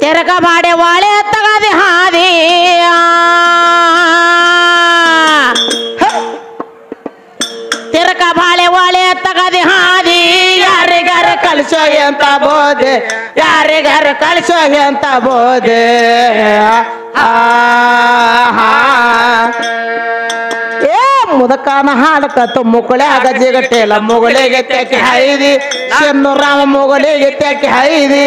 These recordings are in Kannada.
ತಿರಗ ಮಾಡಿ ವಾಳೆ ತಗದಿ ಹಾದಿ ತಿರಗ ಬಾಳೆ ವಾಳೆ ತಗದಿ ಹಾದಿ ಯಾರಿಗಾರ ಕಳಿಸೋ ಅಂತ ಬೋದೆ ಯಾರಿಗಾರ ಕಳಿಸೋ ಅಂತ ಬೋದೆ ಏ ಮುದಕಾನ ಹಾಡಕತ್ತು ಮುಕುಳ್ಯಾಗ ಜಿಗಟೆಲ್ಲ ಮುಗುಳಿಗೆ ತೆಕ್ಕಿ ಹೈದಿ ಚೆನ್ನು ರಾಮ ಮುಗುಳಿಗೆ ತೆಕ್ಕಿ ಹೈದಿ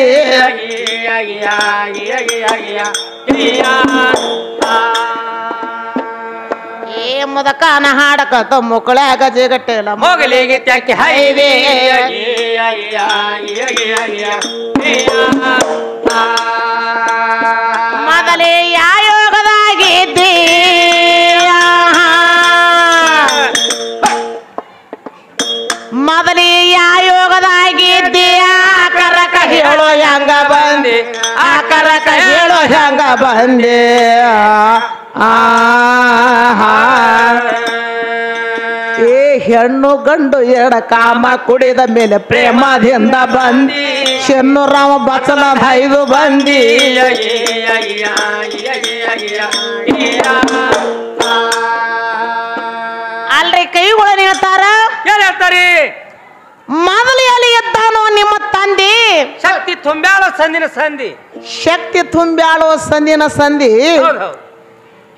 ಏ ಮುದಕಾನ ಹಾಡಕತ್ತು ಮುಕುಳ್ಯಾಗ ಜಿಗಟೆಲ್ಲ ಮುಗುಳಿಗೆ ತೆಕ್ಕಿ ಹೈದಿ ಮೊದಲೇ ಯಾ ಯೋಗದಾಗಿದ್ದಿ ಮೊದಲೇ ಯಾ ಯೋಗದಾಗಿದ್ದಿ ಆ ಕರಕ ಹೇಳೋ ಹೆಂಗ ಬಂದಿ ಆ ಕರಕ ಹೇಳೋ ಹೆಂಗ ಬಂದೆ ಏ ಹೆಣ್ಣು ಗಂಡು ಎಡ ಕಾಮ ಕುಡಿದ ಮೇಲೆ ಪ್ರೇಮದಿಂದ ಬಂದಿ ಚೆನ್ನು ರಾಮ ಬಚಲ ಹೈದು ಬಂದಿ ಅಲ್ರಿ ಕೈಗಳು ಹೇಳ್ತಾರ ಏನ್ ಹೇಳ್ತಾರಿ ಮೊದಲು ಎಲ್ಲಿ ಎದ್ದಾನೋ ನಿಮ್ಮ ತಂದಿ ಶಕ್ತಿ ತುಂಬ್ಯಾಳ ಸಂದಿನ ಸಂಧಿ ಶಕ್ತಿ ತುಂಬ್ಯಾಳೋ ಸಂದಿನ ಸಂಧಿ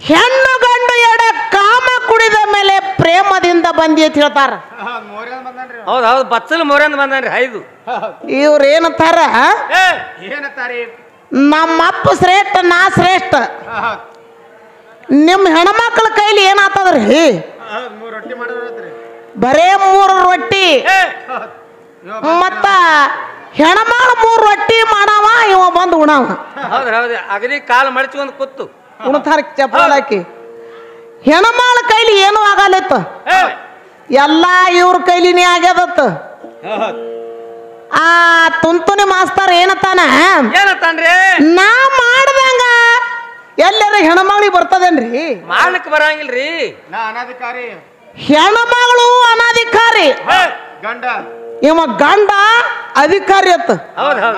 ಹೆಣ್ಣು ಗಂಡು ಎಡ ಕಾಮ ಕುಡಿದ ಮೇಲೆ ಪ್ರೇಮದಿಂದ ಬಂದಿ ಅಂತ ಹೇಳ್ತಾರ ಹೌದ್ ಹೌದು ಬಚ್ಚಲ್ ಮೊರೆಂದ ಬಂದನ್ರಿ ಐದು ಇವ್ರ ಏನಂತಾರ ಏನಂತಾರಿ ನಮ್ಮಪ್ಪ ಶ್ರೇಷ್ಠ ನಾ ಶ್ರೇಷ್ಠ ನಿಮ್ಮ ಹೆಣ್ಮಕ್ಳ ಕೈಲಿ ಏನಾಗ್ತದ್ರಿ ಬರೇ 3 ರೊಟ್ಟಿ ಮತ್ತ ಹೆಣ್ಮಕ್ಳು 3 ರೊಟ್ಟಿ ಮಾಡವ ಇವ ಬಂದು ಉಣವ ಹೌದ್ರಿ ಹೌದ್ರಿ ಅಗದಿ ಕಾಲು ಮಡಚ್ಕೊಂಡ್ ಕೂತು ಉಣ್ತಾರ ಚಪ್ಪಾಳೆ ಹಾಕಿ ಹೆಣ್ಮಕ್ಳ ಕೈಲಿ ಏನು ಆಗಲಿತ್ತು ಎಲ್ಲಾ ಇವ್ರ ಕೈಲಿನೇ ಆಗ್ಯದತ್ತ ಆ ತುಂತುನಿ ಮಾಸ್ತರ್ ಏನತ್ತಾನ ಏನತ್ತಾನ್ರಿ ನಾ ಮಾಡ್ದಂಗ ಎಲ್ಲರ ಹೆಣ್ಮಗಳಿಗೆ ಬರ್ತದೇನ್ರಿ ಮಾಡ್ಲಿಕ್ಕೆ ಬರಂಗಿಲ್ರಿ ನಾ ಅನಾಧಿಕಾರಿ ಹೆಣ್ಮಗಳು ಅನಾಧಿಕಾರಿ ಗಂಡ ಇವ ಗಂಡ ಅಧಿಕಾರಿ ಅತ್ತ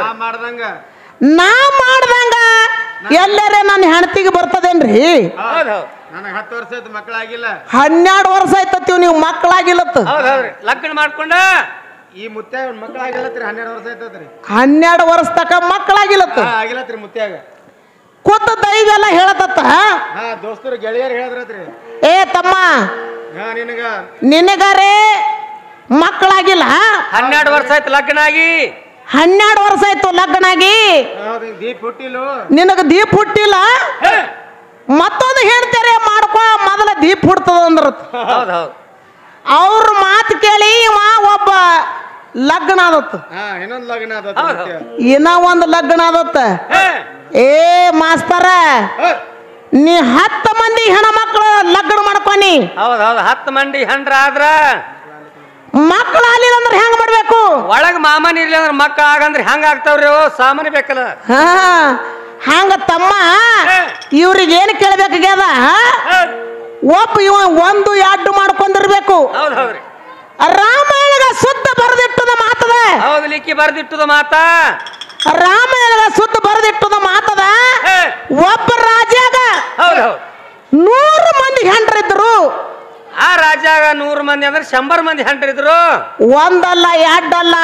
ನಾ ಮಾಡ್ದಂಗ ನಾ ಮಾಡ್ದಂಗ ಎಲ್ಲರೇ ನನ್ನ ಹೆಂಡತಿಗೆ ಬರ್ತದೇನ್ರಿ ನನಗೆ 10 ವರ್ಷ ಆಯ್ತು ಮಕ್ಕಳಾಗಿಲ್ಲ 12 ವರ್ಷ ಆಯ್ತತ್ತೀವ್ ನೀವು ಮಕ್ಕಳಾಗಿಲ್ಲತ್ತ ಲಗ್ನ ಮಾಡ್ಕೊಂಡ ಈ ಮುತ್ಯಾಗ ಮಕ್ಕಳಾಗಿಲ್ಲತ್ರಿ 12 ವರ್ಷ ಆಯ್ತತ್ರಿ 12 ವರ್ಷ ತಕ ಮಕ್ಕಳಾಗಿಲ್ಲತ್ತ ಆಗಿಲ್ಲತ್ರಿ ಮುತ್ಯಾಗ ಕೂತ ದೈವ ಎಲ್ಲ ಹೇಳತ್ತ ದೋಸ್ತರು ಗೆಳೆಯರು ಹೇಳಿದ್ರತ್ರಿ ಏ ತಮ್ಮ ನಿನಗ ನಿನಗಾರೇ ಮಕ್ಕಳಾಗಿಲ್ಲ 12 ವರ್ಷ ಆಯ್ತು ಲಗ್ನ ಆಗಿ 12 ವರ್ಷ ಆಯ್ತು ಲಗ್ನ ಆಗಿ ದೀಪ ಹುಟ್ಟಿಲ್ಲ ನಿನಗ ದೀಪ ಹುಟ್ಟಿಲ್ಲ ಮತ್ತೊಂದು ಹೇಳ್ತಾರೆ ಮಾಡ್ಕೊ ಮೊದಲ ದೀಪ ಹುಡ್ತದ ಅಂದ್ರ ಅವ್ರ ಮಾತು ಕೇಳಿ ಇವ ಒಬ್ಬ ಲಗ್ನ ಆದತ್ತ ಇನ್ನೊಂದು ಲಗ್ನ ಇನ್ನ ಒಂದು ಲಗ್ನ ಆದತ್ತ ಏ ಮಾಸ್ತರ ನೀ 10 ಮಂದಿ ಹೆಣ್ಮಕ್ಳು ಲಗ್ನ ಮಾಡ್ಕೊನಿ ಹೌದೌದು 10 ಮಂದಿ ಹೆಂಡ್ರ ಆದ್ರ ಮಕ್ಕಳಾಗಲಿಲ್ಲ ಅಂದ್ರೆ ಹೆಂಗ್ ಮಾಡ್ಬೇಕು? ಒಳಗ ಮಾಮನ್ ಇರ್ಲಿ ಅಂದ್ರೆ ಮಕ್ಕ ಆಗಂದ್ರೆ ಹೆಂಗ ಆಗ್ತಾವ್ರಿ ಸಾಮಾನ್ಯ ಬೇಕಲ್ಲ. ಹಾ ಹಂಗ ತಮ್ಮ ಇವ್ರಿಗೆ ಏನು ಕೇಳ್ಬೇಕಾಗ್ಯದ? ಒಬ್ಬ ಇವ 1 2 ಮಾಡ್ಕೊಂಡಿರ್ಬೇಕು. ಹೌದ್ ಹೌದ್ರಿ. ರಾಮಾಯಣಗ ಶುದ್ಧ ಬರೆದಿಟ್ಟದ ಮಾತದ. ಹೌದು ಲಿಕ್ಕಿ ಬರ್ದಿಟ್ಟದ ಮಾತ. ರಾಮಾಯಣಗ ಶುದ್ಧ ಬರೆದಿಟ್ಟದ ಮಾತದ. ಒಬ್ಬ ರಾಜ್ಯಾಗ ಹೌದ್ ಹೌದ್ 100 ಮಂದಿ ಹೆಂಡ್ರಿದ್ರು. ಆ ರಾಜ್ಯಾಗ 100 ಮಂದಿ ಅಂದ್ರೆ 100 ಮಂದಿ ಹೆಂಡ್ರಿದ್ರು. 1 ಅಲ್ಲ 2 ಅಲ್ಲ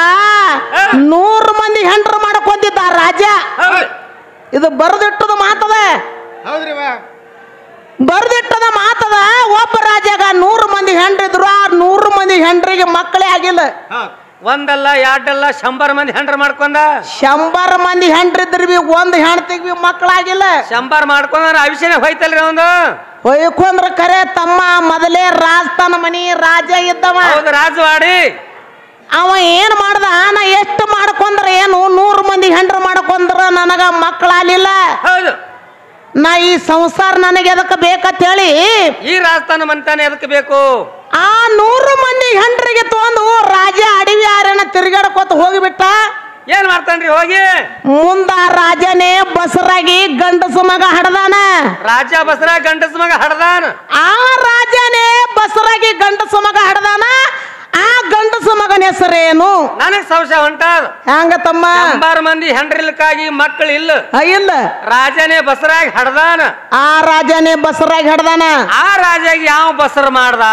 100 ಮಂದಿ ಹೆಂಡ್ರು ಮಾಡ್ಕೊಂಡಿದ್ದ ಆ ರಾಜ. ಇದು ಬರೆದಿಟ್ಟದ ಮಾತದ. ಹೌದ್ರಿ ಬರ್ದಿಟ್ಟದ ಮಾತದ. ಒಬ್ಬ ರಾಜ್ಯಾಗ 100 ಮಂದಿ ಹೆಂಡ್ರಿದ್ರು. ಆ 100 ಮಂದಿ ಹೆಂಡ್ರಿಗೆ ಮಕ್ಕಳೇ ಆಗಿಲ್ಲ. 1 ಅಲ್ಲ 2 ಅಲ್ಲ 100 ಮಂದಿ ಹೆಂಡ್ರ ಮಾಡ್ಕೊಂಡ. 100 ಮಂದಿ ಹೆಂಡ್ರಿದ್ರು ಬಿ 1 ಹೆಣ್ತಿಗ್ ಬಿ ಮಕ್ಕಳಾಗಿಲ್ಲ. 100 ಮಾಡ್ಕೊಂಡ್ರ ಅವಿಷಯ ಹೋಯ್ತಲ್ರಿ ಅವಂದು. ಹೊಯ್ಕೊಂಡ್ರ ಕರೆ ತಮ್ಮ ಮೊದಲೇ ರಾಜಸ್ಥಾನ ಮನಿ ರಾಜ ಇದ್ದವ. ಹೌದು ರಾಜವಾಡಿ. ಅವ ಏನ್ ಮಾಡ್ದ? ನಾ ಎಷ್ಟು ಮಾಡ್ಕೊಂಡ್ರ ಏನು 100 ಮಂದಿ ಹೆಂಡ್ರ ಮಾಡ್ಕೊಂಡ್ರ ನನಗ ಮಕ್ಕಳಾಗಲಿಲ್ಲ. ಹೌದು ನಾ ಈ ಸಂಸಾರ ನನಗೆ ಎದಕ್ಕೆ ಬೇಕಂತ ಹೇಳಿ ಈ ರಾಜಸ್ಥಾನ ಮನ್ತಾನೆ ಎದಕ್ಕೆ ಬೇಕು? ಆ 100 ಮಂದಿ ಹೆಂಡ್ರಿಗೆ ತಗೊಂಡು ರಾಜ ಅಡವಿ ಆರಣ ತಿರುಗಾಡ್ಕೋತ ಹೋಗಿಬಿಟ್ಟ. ಏನ್ ಮಾಡ್ತಾನ್ರಿ ಹೋಗಿ? ಮುಂದ ರಾಜನೇ ಬಸರಾಗಿ ಗಂಡಸು ಮಗ ಹಡದಾನ. ರಾಜ ಬಸರ ಗಂಡಸ ಮಗ ಹಡದಾನ. ಆ ರಾಜನೇ ಬಸರಾಗಿ ಗಂಡಸು ಮಗ ಹಡದಾನ. ಆ ಗಂಡಸು ಮಗನ ಹೆಸರೇನು? ನನಗ್ ಸಂಶಯ ಹೊಂಟಾದ. ಹಂಗ ತಮ್ಮ 100 ಮಂದಿ ಹೆಂಡ್ರಿಲ್ಕಾಗಿ ಮಕ್ಕಳು ಇಲ್ಲ. ಇಲ್ಲ ರಾಜನೇ ಬಸರಾಗಿ ಹಡದಾನ. ಆ ರಾಜನೇ ಬಸರಾಗಿ ಹಡದಾನ. ಆ ರಾಜಾಗಿ ಯಾವ ಬಸರ್ ಮಾಡ್ದ?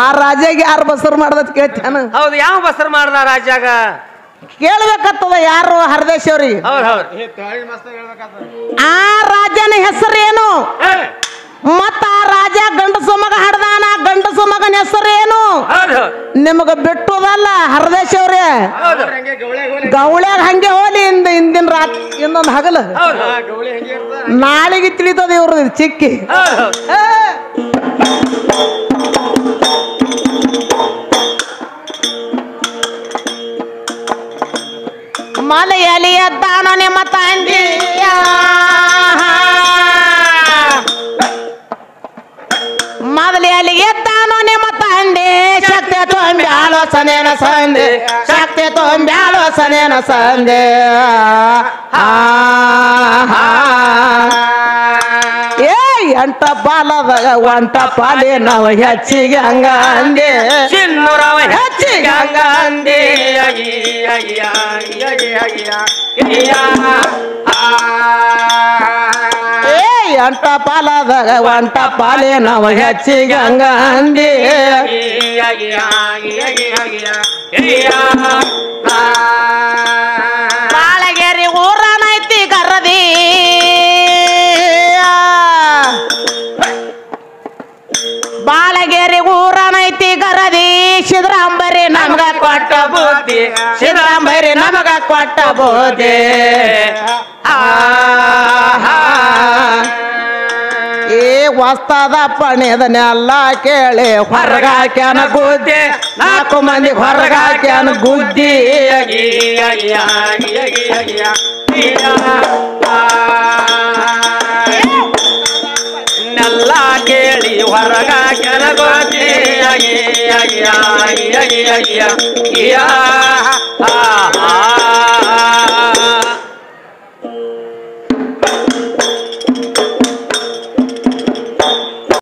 ಆ ರಾಜಾಗಿ ಯಾರು ಬಸರ್ ಮಾಡ್ದ ಕೇಳ್ತಾನ? ಹೌದು ಯಾವ ಬಸರ್ ಮಾಡ್ದ ರಾಜಾಗ? ಕೇಳ್ಬೇಕತ್ತದ ಯಾರು ಹರದೇಶ್ ಅವ್ರಿಗೆ. ಹೌದ್ ಹೌದ್. ಆ ರಾಜನ ಹೆಸರೇನು? ಮತ್ತ ಆ ರಾಜ ಗಂಡಸು ಮಗ ಹಡ್ದಾನ. ಗಂಡಸು ಮಗನ ಹೆಸರೇನು? ನಿಮಗ ಬಿಟ್ಟುದಲ್ಲ ಹರದೇಶ್ ಅವ್ರೆ. ಗೌಳ್ಯಾಗ ಹಂಗೆ ಹೋಲಿ ಇಂದಿನ ರಾತ್ರಿ ಇನ್ನೊಂದು ಹಗಲು ನಾಳೆಗೆ ತಿಳಿತದ ಇವ್ರು ಚಿಕ್ಕಿ. ಮಲೆಯಲ್ಲಿ ಎದ್ದಾನ ನಿಮ್ಮ ತಂದೆಯ. ಮೊದಲೆಯಲ್ಲಿ ಎದ್ದಾನು ನಿಮ್ಮ ತಂದೆ. ಶಕ್ತಿ ತುಂಬಿ ಆಲೋಚನೆನ ಸಂದೆ. ಶಕ್ತಿ ತುಂಬಿ ಆಲೋಚನೆನ ಸಂದೆ. ಎಂಟ ಬಾಲದಾಗ ಒಂಟ ಪಾಲಿ ನಾವು ಹೆಚ್ಚಿಗೆ ಹಂಗ ಅಂದೆ. ಚಿನ್ನೂರವ ಹೆಚ್ಚಿಗೆ ಹಂಗ ಅಂದೆ. ಎಂಟ ಪಾಲದಾಗ ಒಂಟ ಪಾಲಿ ನಾವು ಹೆಚ್ಚಿಗೆ ಹಂಗ ಅಂದೆ. ಬಾಳಗೇರಿ ಊರನೈತಿ ಗರದಿ. ಬಾಳಗೇರಿ ಊರನೈತಿ ಗರದಿ. ಸಿದ್ದರಾಂಬರಿ ನಮಗ ಕೊಟ್ಟ ಬುದ್ಧಿ. ಸಿದ್ದರಾಂಬರಿ ನಮಗ ಕೊಟ್ಟ ಬುದ್ಧಿ. ಏ ವಸ್ತಾದ ಪಣಿದನೆಲ್ಲ ಕೇಳಿ ಹೊರಗಾಕ್ಯಾನ ಗುದ್ದಿ. 4 ಮಂದಿ ಹೊರಗಾಕ್ಯಾನ ಗುದ್ದಿ. ನೆಲ್ಲ ಕೇಳಿ ಹೊರಗಾಕ್ಯಾನ ಗುದ್ದಿ.